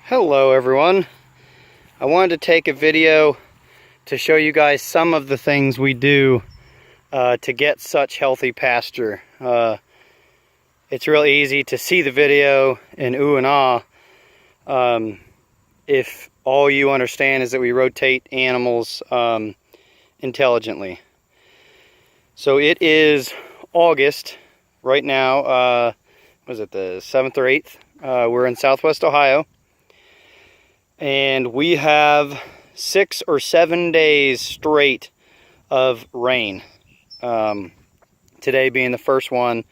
Hello everyone. I wanted to take a video to show you guys some of the things we do to get such healthy pasture. It's really easy to see the video and ooh and ah if all you understand is that we rotate animals intelligently. So it is August right now. Was it the 7th or 8th? We're in Southwest Ohio. And we have 6 or 7 days straight of rain. Today being the first one,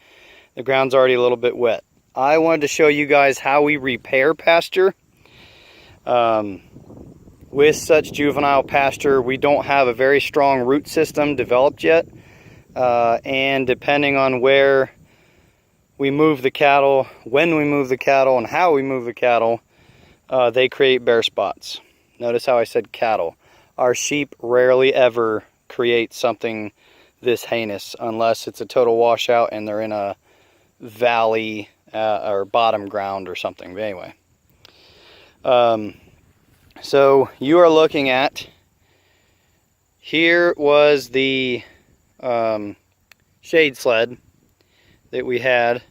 the ground's already a little bit wet. I wanted to show you guys how we repair pasture. With such juvenile pasture, we don't have a very strong root system developed yet. And depending on where we move the cattle, when we move the cattle, and how we move the cattle, they create bare spots. Notice how I said cattle. Our sheep rarely ever create something this heinous unless it's a total washout and they're in a valley or bottom ground or something. But anyway, so you are looking at, here was the shade sled that we had.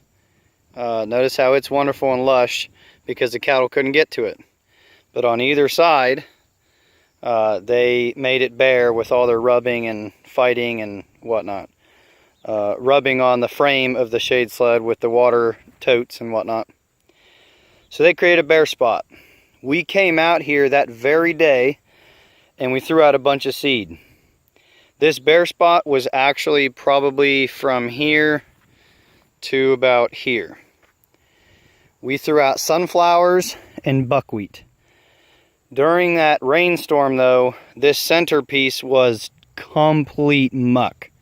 Notice how it's wonderful and lush because the cattle couldn't get to it. But on either side, they made it bare with all their rubbing and fighting and whatnot. Rubbing on the frame of the shade sled with the water totes and whatnot. So they created a bare spot. We came out here that very day and we threw out a bunch of seed. This bare spot was actually probably from here to about here. We threw out sunflowers and buckwheat. During that rainstorm though, this centerpiece was complete muck.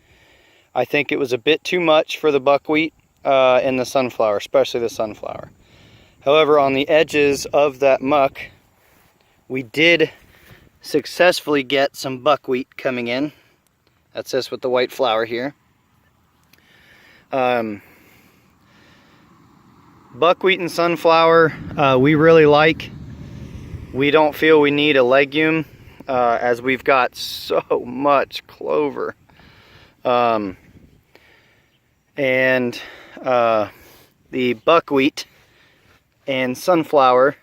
I think it was a bit too much for the buckwheat and the sunflower, especially the sunflower. However, on the edges of that muck, we did successfully get some buckwheat coming in. That's this with the white flower here. Buckwheat and sunflower we really like. We don't feel we need a legume as we've got so much clover. And the buckwheat and sunflower,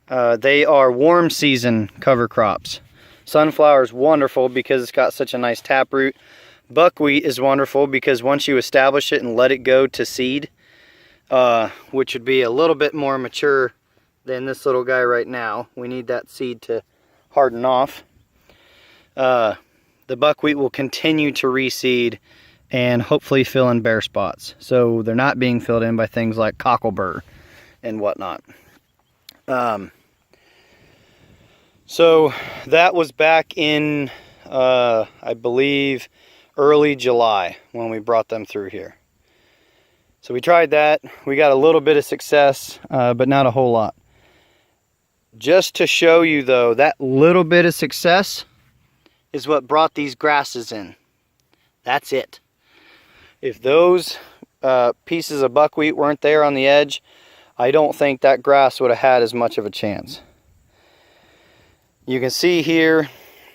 they are warm season cover crops. Sunflower is wonderful because it's got such a nice taproot. Buckwheat is wonderful because once you establish it and let it go to seed, which would be a little bit more mature than this little guy right now. We need that seed to harden off. The buckwheat will continue to reseed and hopefully fill in bare spots. So they're not being filled in by things like cocklebur and whatnot. So that was back in, I believe, early July when we brought them through here. So we tried that. We got a little bit of success, but not a whole lot. Just to show you though, that little bit of success is what brought these grasses in. That's it. If those pieces of buckwheat weren't there on the edge, I don't think that grass would have had as much of a chance. You can see here,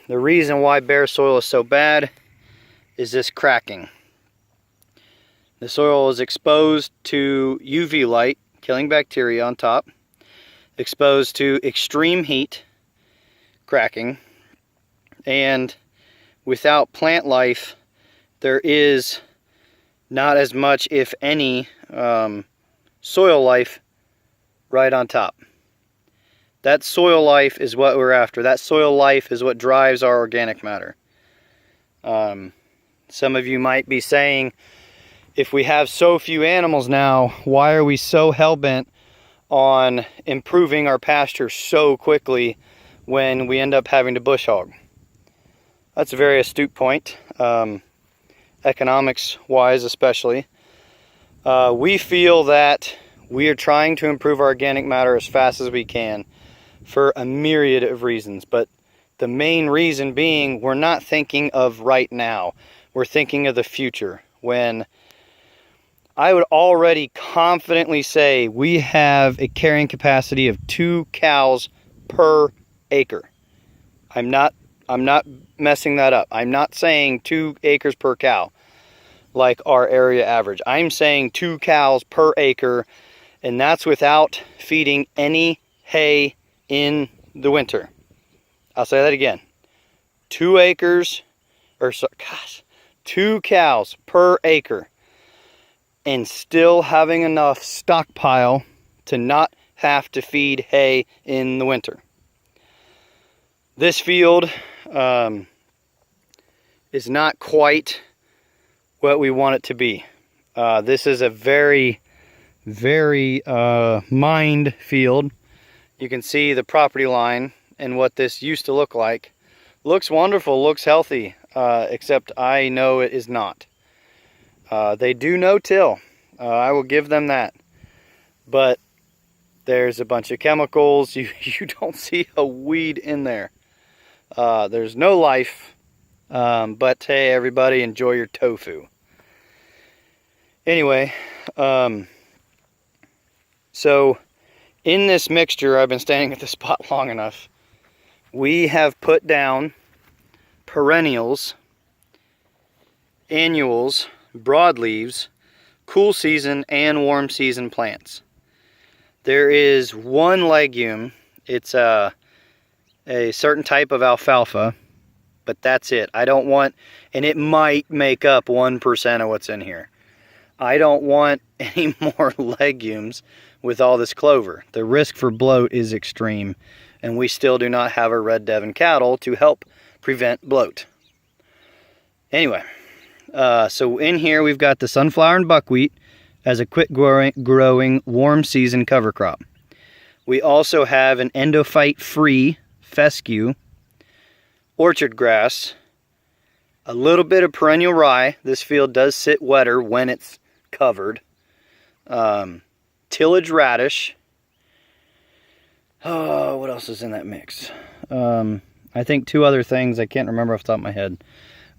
the reason why bare soil is so bad is this cracking. The soil is exposed to UV light, killing bacteria on top, exposed to extreme heat, cracking, and without plant life, there is not as much, if any, soil life right on top. That soil life is what we're after. That soil life is what drives our organic matter. Some of you might be saying, if we have so few animals now, why are we so hell-bent on improving our pasture so quickly when we end up having to bush hog? That's a very astute point, economics-wise especially. We feel that we are trying to improve our organic matter as fast as we can for a myriad of reasons, but the main reason being we're not thinking of right now. We're thinking of the future when I would already confidently say we have a carrying capacity of 2 cows per acre. I'm not messing that up. I'm not saying 2 acres per cow like our area average. I'm saying 2 cows per acre, and that's without feeding any hay in the winter. I'll say that again. 2 acres, or so, gosh, 2 cows per acre, and still having enough stockpile to not have to feed hay in the winter. This field is not quite what we want it to be. This is a very, very mined field. You can see the property line and what this used to look like. Looks wonderful, looks healthy, except I know it is not. They do no-till. I will give them that. But there's a bunch of chemicals. You don't see a weed in there. There's no life. But hey, everybody, enjoy your tofu. Anyway, so in this mixture, I've been standing at the spot long enough. We have put down perennials, annuals, broadleaves, cool season, and warm season plants. There is one legume. It's a certain type of alfalfa, but that's it. I don't want, and it might make up 1% of what's in here. I don't want any more legumes with all this clover. The risk for bloat is extreme, and we still do not have a red Devon cattle to help prevent bloat. Anyway, so in here we've got the sunflower and buckwheat as a quick growing warm season cover crop. We also have an endophyte free fescue, orchard grass, a little bit of perennial rye. This field does sit wetter when it's covered. Tillage radish. Oh, what else is in that mix? I think 2 other things I can't remember off the top of my head.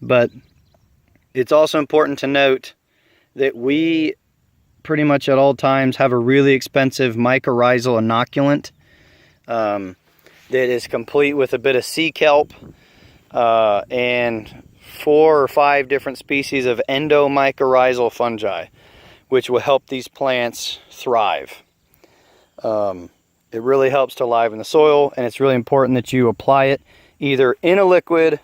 But it's also important to note that we pretty much at all times have a really expensive mycorrhizal inoculant that is complete with a bit of sea kelp and 4 or 5 different species of endomycorrhizal fungi, which will help these plants thrive. It really helps to liven the soil, and it's really important that you apply it either in a liquid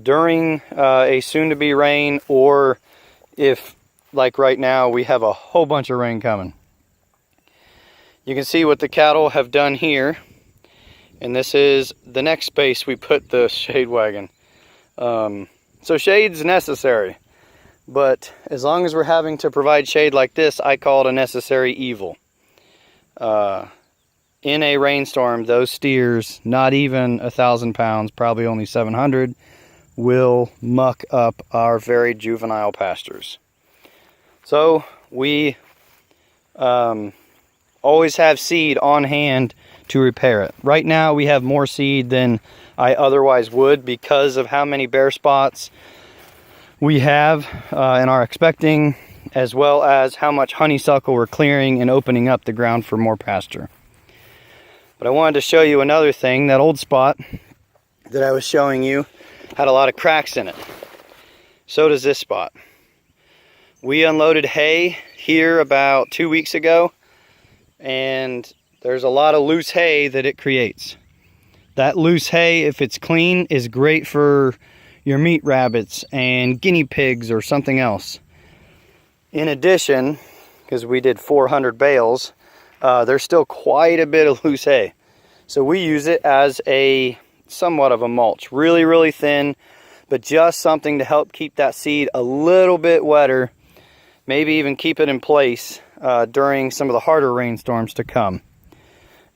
during a soon-to-be rain, or if, like right now, we have a whole bunch of rain coming. You can see what the cattle have done here, and this is the next space we put the shade wagon. So shade's necessary, but as long as we're having to provide shade like this, I call it a necessary evil. In a rainstorm, those steers, not even 1,000 pounds, probably only 700, will muck up our very juvenile pastures. So we always have seed on hand to repair it. Right now we have more seed than I otherwise would because of how many bare spots we have and are expecting, as well as how much honeysuckle we're clearing and opening up the ground for more pasture. But I wanted to show you another thing. That old spot that I was showing you had a lot of cracks in it. So does this spot. We unloaded hay here about 2 weeks ago, and there's a lot of loose hay that it creates. That loose hay, if it's clean, is great for your meat rabbits and guinea pigs or something else. In addition, because we did 400 bales, there's still quite a bit of loose hay. So we use it as a somewhat of a mulch. Really, really thin, but just something to help keep that seed a little bit wetter. Maybe even keep it in place during some of the harder rainstorms to come.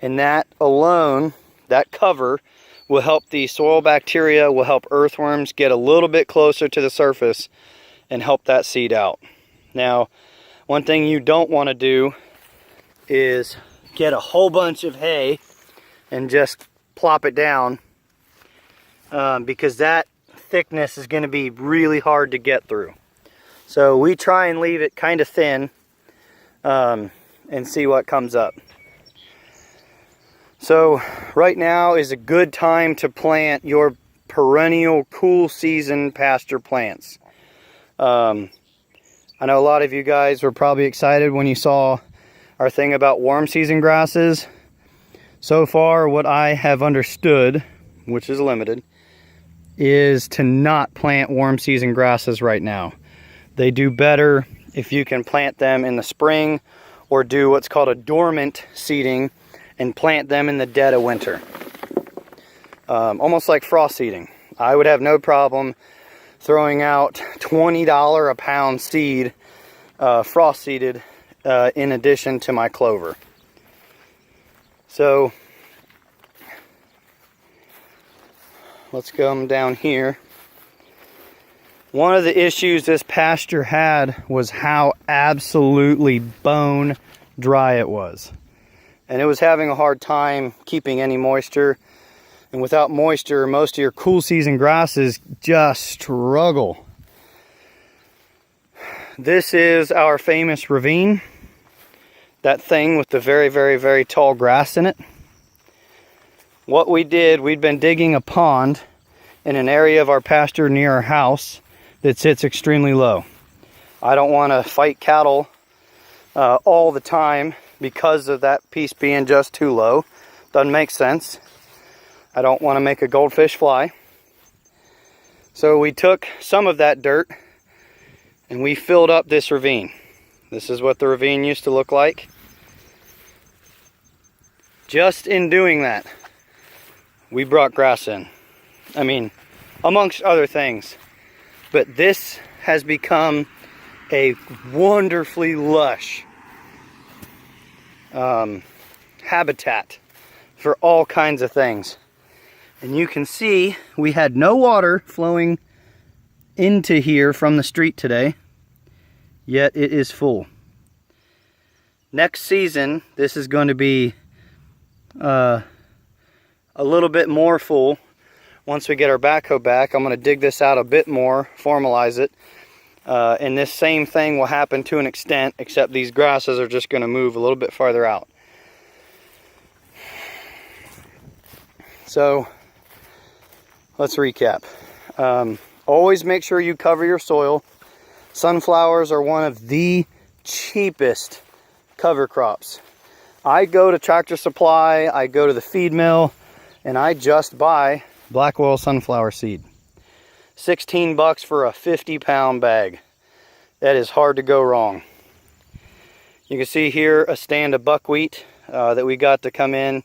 And that alone, that cover, will help the soil bacteria, will help earthworms get a little bit closer to the surface and help that seed out. Now, one thing you don't want to do is get a whole bunch of hay and just plop it down, because that thickness is going to be really hard to get through. So we try and leave it kind of thin and see what comes up. So right now is a good time to plant your perennial cool season pasture plants. I know a lot of you guys were probably excited when you saw our thing about warm season grasses. So far, what I have understood, which is limited, is to not plant warm season grasses right now. They do better if you can plant them in the spring or do what's called a dormant seeding and plant them in the dead of winter. Almost like frost seeding. I would have no problem throwing out $20 a pound seed, frost seeded, in addition to my clover. So let's come down here. One of the issues this pasture had was how absolutely bone dry it was. And it was having a hard time keeping any moisture. And without moisture, most of your cool season grasses just struggle. This is our famous ravine. That thing with the very, very, very tall grass in it. What we did, we'd been digging a pond in an area of our pasture near our house that sits extremely low. I don't want to fight cattle all the time because of that piece being just too low. Doesn't make sense. I don't want to make a goldfish fly. So we took some of that dirt and we filled up this ravine. This is what the ravine used to look like. Just in doing that, we brought grass in. I mean, amongst other things. But this has become a wonderfully lush habitat for all kinds of things. And you can see we had no water flowing into here from the street today, yet it is full. Next season, this is going to be a little bit more full. Once we get our backhoe back, I'm going to dig this out a bit more, formalize it. And this same thing will happen to an extent, except these grasses are just going to move a little bit farther out. So let's recap. Always make sure you cover your soil. Sunflowers are one of the cheapest cover crops. I go to Tractor Supply, I go to the feed mill, and I just buy black oil sunflower seed. 16 bucks for a 50-pound bag. That is hard to go wrong. You can see here a stand of buckwheat that we got to come in.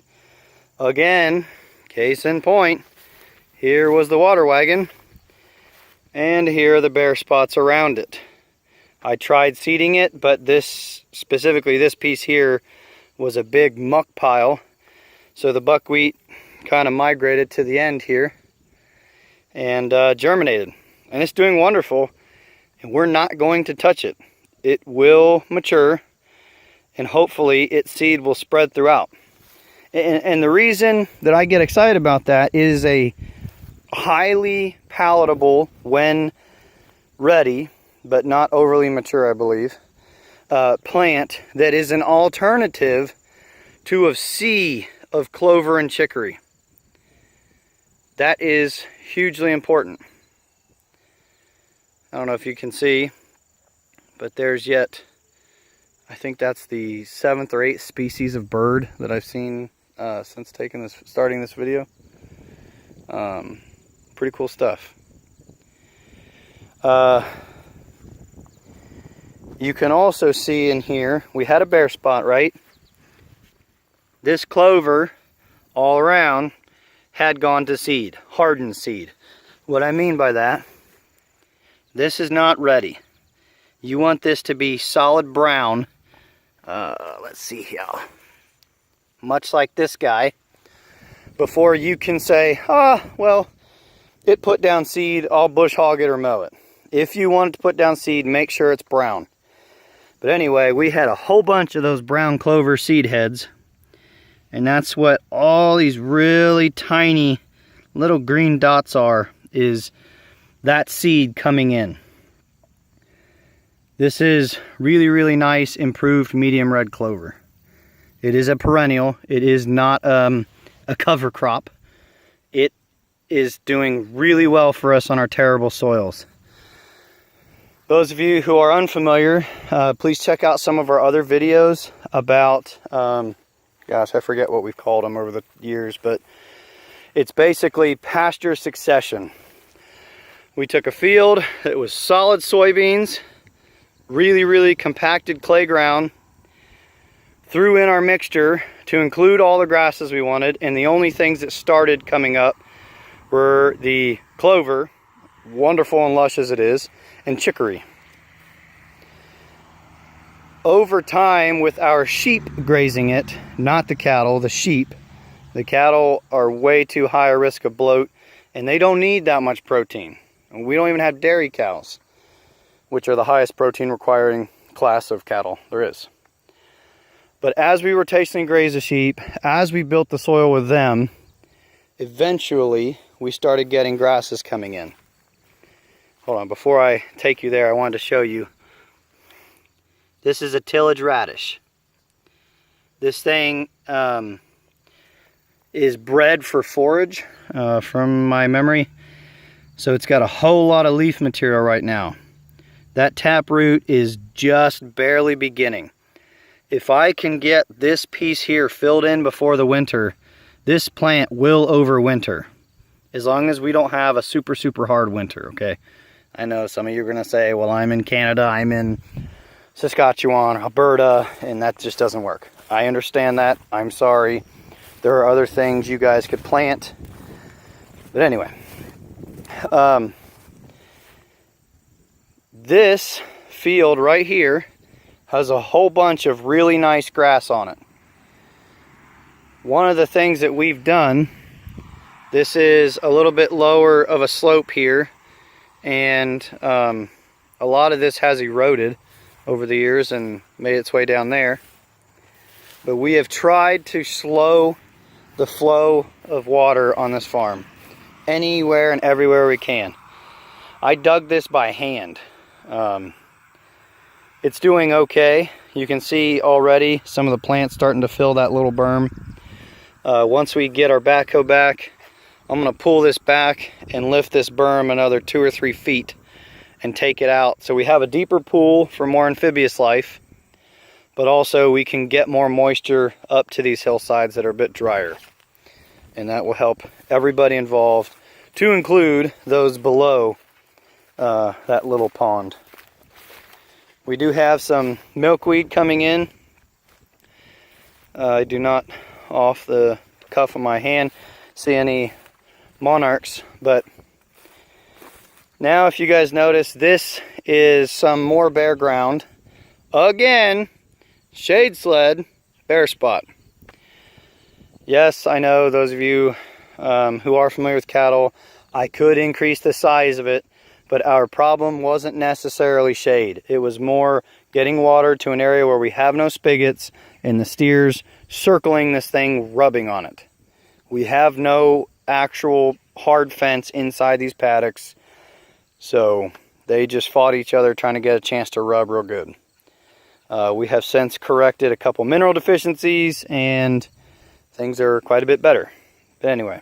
Again, case in point, here was the water wagon, and here are the bare spots around it. I tried seeding it, but specifically this piece here was a big muck pile. So the buckwheat kind of migrated to the end here and germinated. And it's doing wonderful, and we're not going to touch it. It will mature, and hopefully its seed will spread throughout. And the reason that I get excited about that is a highly palatable, when ready, but not overly mature, I believe, plant that is an alternative to a sea of clover and chicory. That is hugely important. I don't know if you can see, but there's yet, I think that's the 7th or 8th species of bird that I've seen since starting this video. Pretty cool stuff. You can also see in here, we had a bare spot, right? This clover all around had gone to seed, hardened seed. What I mean by that, this is not ready. You want this to be solid brown. Let's see here. Much like this guy, before you can say, well, it put down seed, I'll bush hog it or mow it. If you want it to put down seed, make sure it's brown. But anyway, we had a whole bunch of those brown clover seed heads. And that's what all these really tiny little green dots are, is that seed coming in. This is really, really nice improved medium red clover. It is a perennial. It is not a cover crop. It is doing really well for us on our terrible soils. Those of you who are unfamiliar, please check out some of our other videos about, gosh, I forget what we've called them over the years, but it's basically pasture succession. We took a field that was solid soybeans, really, really compacted clay ground, threw in our mixture to include all the grasses we wanted, and the only things that started coming up were the clover, wonderful and lush as it is, and chicory. Over time, with our sheep grazing it, not the cattle, the sheep, the cattle are way too high a risk of bloat, and they don't need that much protein. And we don't even have dairy cows, which are the highest protein requiring class of cattle there is. But as we rotationally graze the sheep, as we built the soil with them, eventually we started getting grasses coming in. Hold on, before I take you there, I wanted to show you. This is a tillage radish. This thing is bred for forage, from my memory. So it's got a whole lot of leaf material right now. That taproot is just barely beginning. If I can get this piece here filled in before the winter, this plant will overwinter. As long as we don't have a super, super hard winter, okay? I know some of you are going to say, well, I'm in Canada, I'm in Saskatchewan, Alberta, and that just doesn't work. I understand that. I'm sorry. There are other things you guys could plant. But anyway, this field right here has a whole bunch of really nice grass on it. One of the things that we've done, this is a little bit lower of a slope here, and a lot of this has eroded over the years and made its way down there. But we have tried to slow the flow of water on this farm anywhere and everywhere we can. I dug this by hand. It's doing okay. You can see already some of the plants starting to fill that little berm. Once we get our backhoe back, I'm going to pull this back and lift this berm another 2 or 3 feet and take it out. So we have a deeper pool for more amphibious life, but also we can get more moisture up to these hillsides that are a bit drier. And that will help everybody involved, to include those below that little pond. We do have some milkweed coming in. I do not, off the cuff of my hand, see any monarchs, but now if you guys notice, this is some more bare ground. Again, shade sled, bare spot. Yes, I know those of you who are familiar with cattle, I could increase the size of it, but our problem wasn't necessarily shade. It was more getting water to an area where we have no spigots and the steers circling this thing, rubbing on it. We have no actual hard fence inside these paddocks, so they just fought each other trying to get a chance to rub real good. We have since corrected a couple mineral deficiencies and things are quite a bit better. But anyway,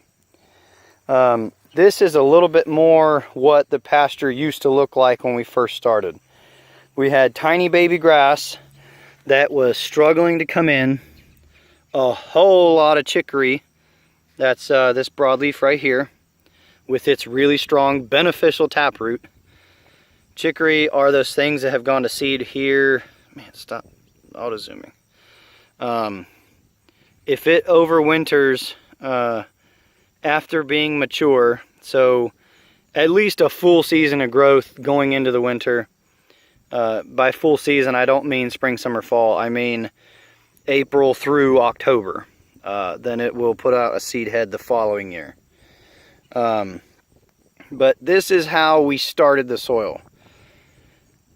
this is a little bit more what the pasture used to look like when we first started. We had tiny baby grass that was struggling to come in, a whole lot of chicory. That's this broadleaf right here with its really strong beneficial taproot. Chicory are those things that have gone to seed here. Man, stop auto zooming. If it overwinters after being mature, so at least a full season of growth going into the winter. By full season, I don't mean spring, summer, fall. I mean April through October. Then it will put out a seed head the following year. But this is how we started the soil.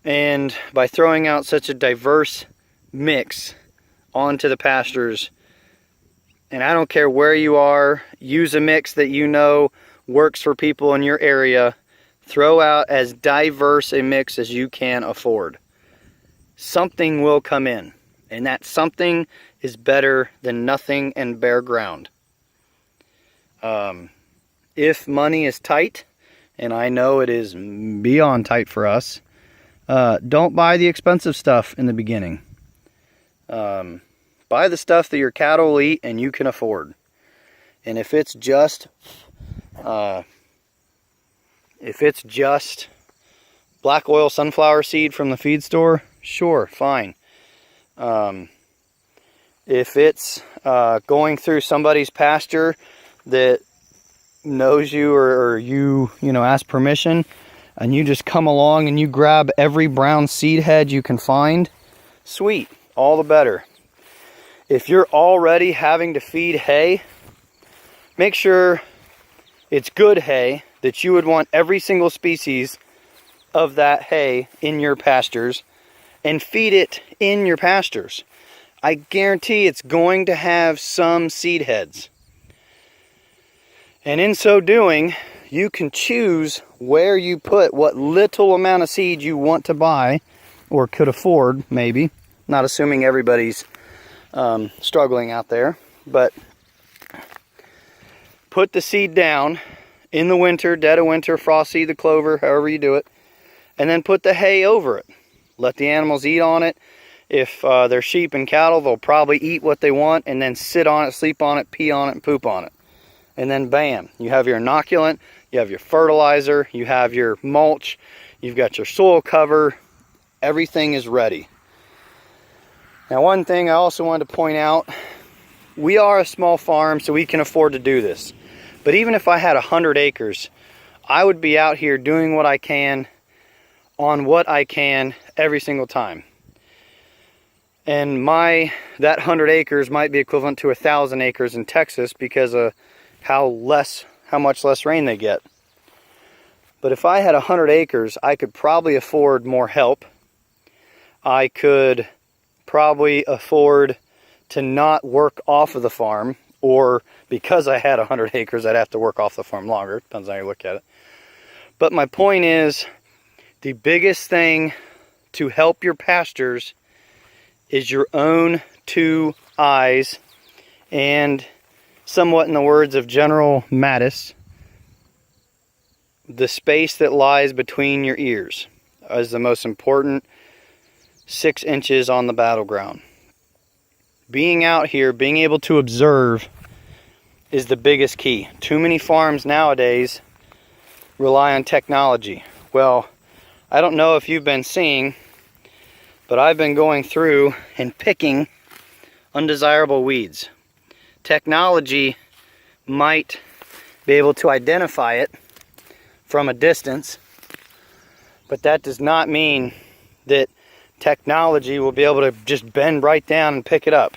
And by throwing out such a diverse mix onto the pastures, and I don't care where you are, use a mix that you know works for people in your area. Throw out as diverse a mix as you can afford. something will come in. And that something is better than nothing and bare ground. If money is tight, and I know it is beyond tight for us, don't buy the expensive stuff in the beginning. Buy the stuff that your cattle will eat and you can afford. And if it's just black oil sunflower seed from the feed store, sure, fine. If it's going through somebody's pasture that knows you, or you ask permission, and you just come along and you grab every brown seed head you can find, sweet, all the better. If you're already having to feed hay, make sure it's good hay, that you would want every single species of that hay in your pastures, and feed it in your pastures. I guarantee it's going to have some seed heads. And in so doing, you can choose where you put what little amount of seed you want to buy, or could afford, maybe. Not assuming everybody's struggling out there. But put the seed down in the winter, dead of winter, frost seed, the clover, however you do it. And then put the hay over it. Let the animals eat on it. If they're sheep and cattle, they'll probably eat what they want and then sit on it, sleep on it, pee on it, and poop on it. And then bam, you have your inoculant, you have your fertilizer, you have your mulch, you've got your soil cover, everything is ready. Now, one thing I also wanted to point out, we are a small farm, so we can afford to do this. But even if I had 100 acres, I would be out here doing what I can on what I can every single time. And that 100 acres might be equivalent to 1,000 acres in Texas because of how much less rain they get. But if I had 100 acres, I could probably afford more help. I could probably afford to not work off of the farm, or because I had 100 acres, I'd have to work off the farm longer. Depends on how you look at it. But my point is, the biggest thing to help your pastures is your own 2 eyes, and somewhat in the words of General Mattis, the space that lies between your ears is the most important 6 inches on the battleground. Being out here, being able to observe is the biggest key. Too many farms nowadays rely on technology. Well, I don't know if you've been seeing, but I've been going through and picking undesirable weeds. Technology might be able to identify it from a distance, but that does not mean that technology will be able to just bend right down and pick it up.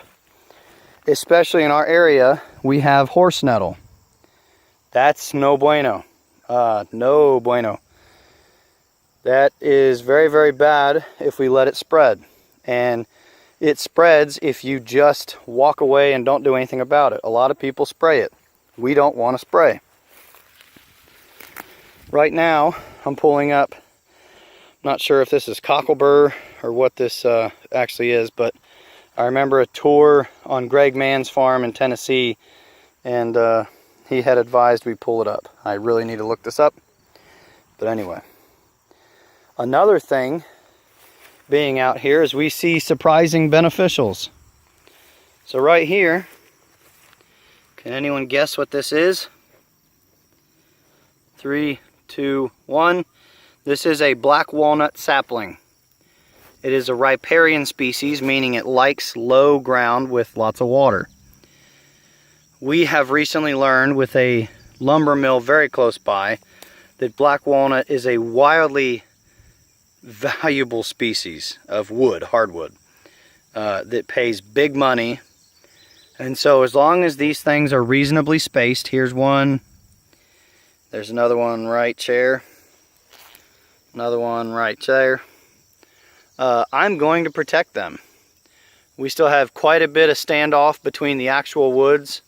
Especially in our area, we have horse nettle. That's no bueno. No bueno. That is very, very bad if we let it spread. And it spreads if you just walk away and don't do anything about it. A lot of people spray it. We don't want to spray. Right now, I'm pulling up, not sure if this is cocklebur or what this actually is, but I remember a tour on Greg Mann's farm in Tennessee, and he had advised we pull it up. I really need to look this up. But anyway. Another thing being out here is we see surprising beneficials. So right here, can anyone guess what this is? 3, 2, 1. This is a black walnut sapling. It is a riparian species, meaning it likes low ground with lots of water. We have recently learned with a lumber mill very close by that black walnut is a wildly valuable species of wood, hardwood, that pays big money. And so as long as these things are reasonably spaced, here's one, there's another one right there, another one right there, I'm going to protect them. We still have quite a bit of standoff between the actual woods,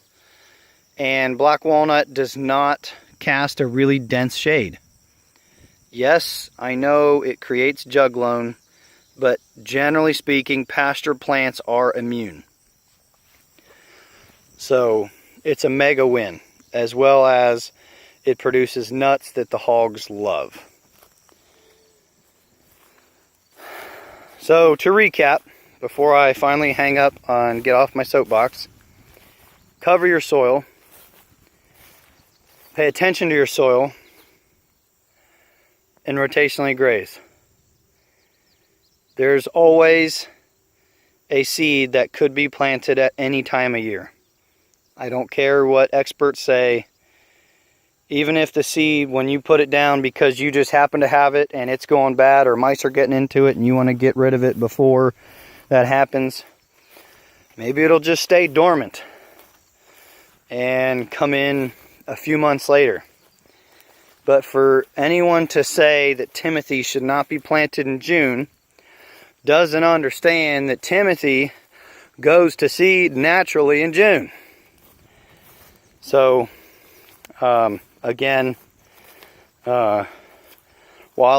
and black walnut does not cast a really dense shade. Yes, I know it creates jug loan, but generally speaking, pasture plants are immune. So it's a mega win, as well as it produces nuts that the hogs love. So to recap, before I finally hang up and get off my soapbox, cover your soil, pay attention to your soil, and rotationally graze. There's always a seed that could be planted at any time of year. I don't care what experts say. Even if the seed, when you put it down because you just happen to have it and it's going bad or mice are getting into it and you want to get rid of it before that happens, maybe it'll just stay dormant and come in a few months later. But for anyone to say that Timothy should not be planted in June doesn't understand that Timothy goes to seed naturally in June. So, again, while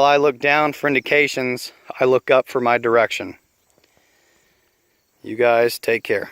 I look down for indications, I look up for my direction. You guys take care.